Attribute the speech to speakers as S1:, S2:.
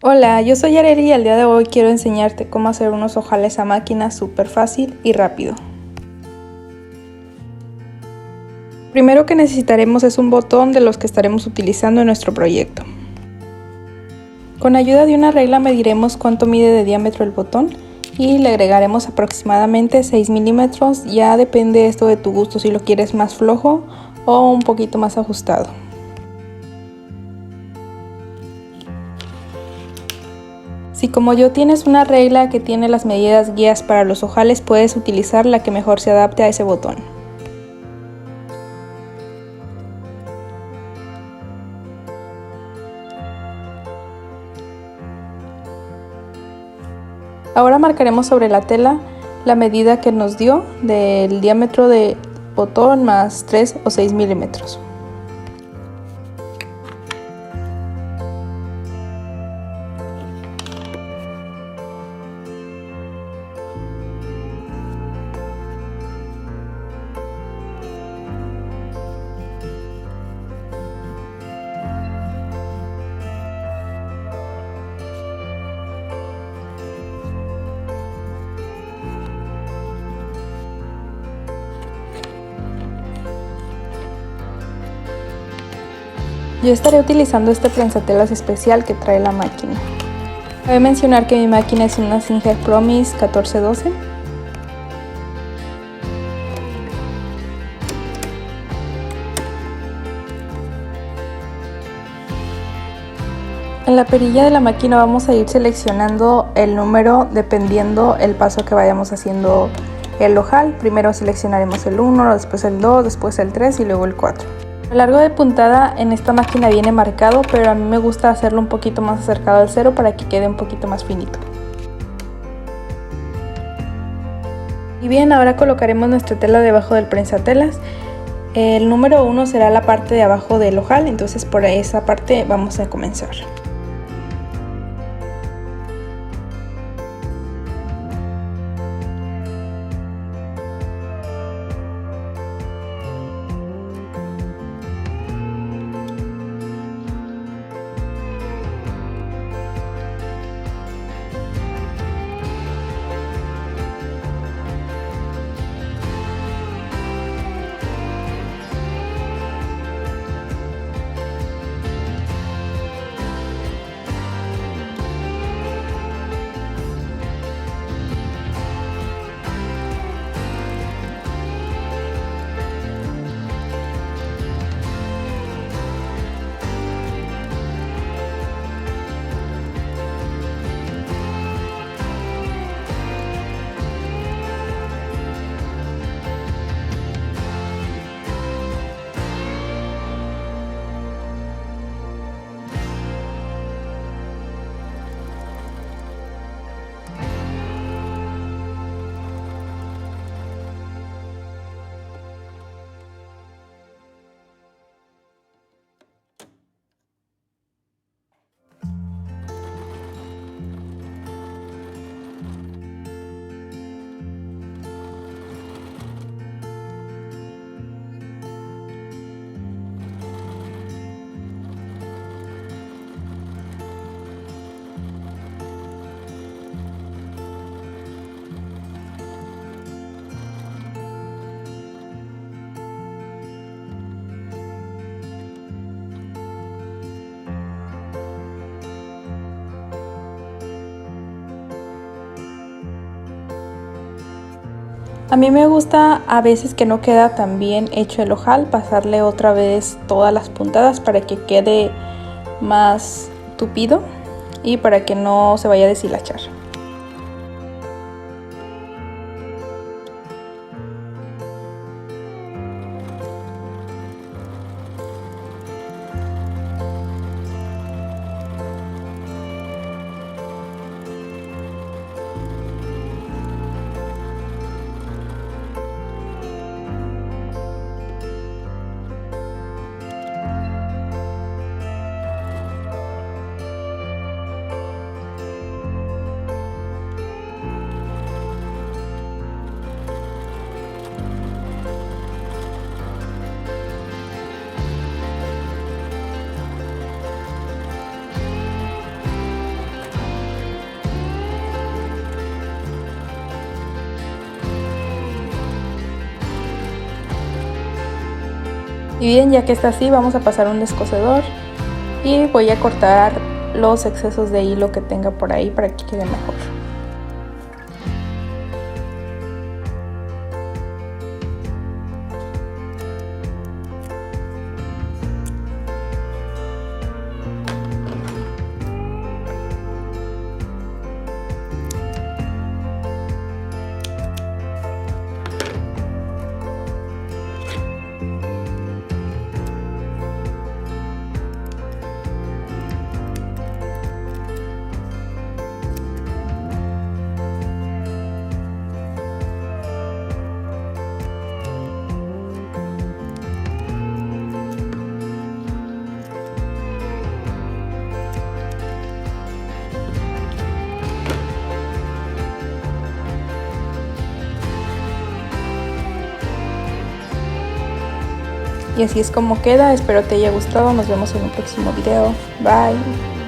S1: Hola, yo soy Areli y el día de hoy quiero enseñarte cómo hacer unos ojales a máquina súper fácil y rápido. Primero que necesitaremos es un botón de los que estaremos utilizando en nuestro proyecto. Con ayuda de una regla mediremos cuánto mide de diámetro el botón y le agregaremos aproximadamente 6 milímetros, ya depende esto de tu gusto si lo quieres más flojo o un poquito más ajustado. Si como yo tienes una regla que tiene las medidas guías para los ojales, puedes utilizar la que mejor se adapte a ese botón. Ahora marcaremos sobre la tela la medida que nos dio del diámetro del botón más 3 o 6 milímetros. Yo estaré utilizando este prensatelas especial que trae la máquina. Cabe mencionar que mi máquina es una Singer Promise 1412. En la perilla de la máquina vamos a ir seleccionando el número dependiendo el paso que vayamos haciendo el ojal. Primero seleccionaremos el 1, después el 2, después el 3 y luego el 4. El largo de puntada en esta máquina viene marcado, pero a mí me gusta hacerlo un poquito más acercado al 0 para que quede un poquito más finito. Y bien, ahora colocaremos nuestra tela debajo del prensatelas. El número 1 será la parte de abajo del ojal, entonces por esa parte vamos a comenzar. A mí me gusta a veces que no queda tan bien hecho el ojal, pasarle otra vez todas las puntadas para que quede más tupido y para que no se vaya a deshilachar. Y bien, ya que está así, vamos a pasar un descosedor y voy a cortar los excesos de hilo que tenga por ahí para que quede mejor. Y así es como queda, espero te haya gustado, nos vemos en un próximo video, bye.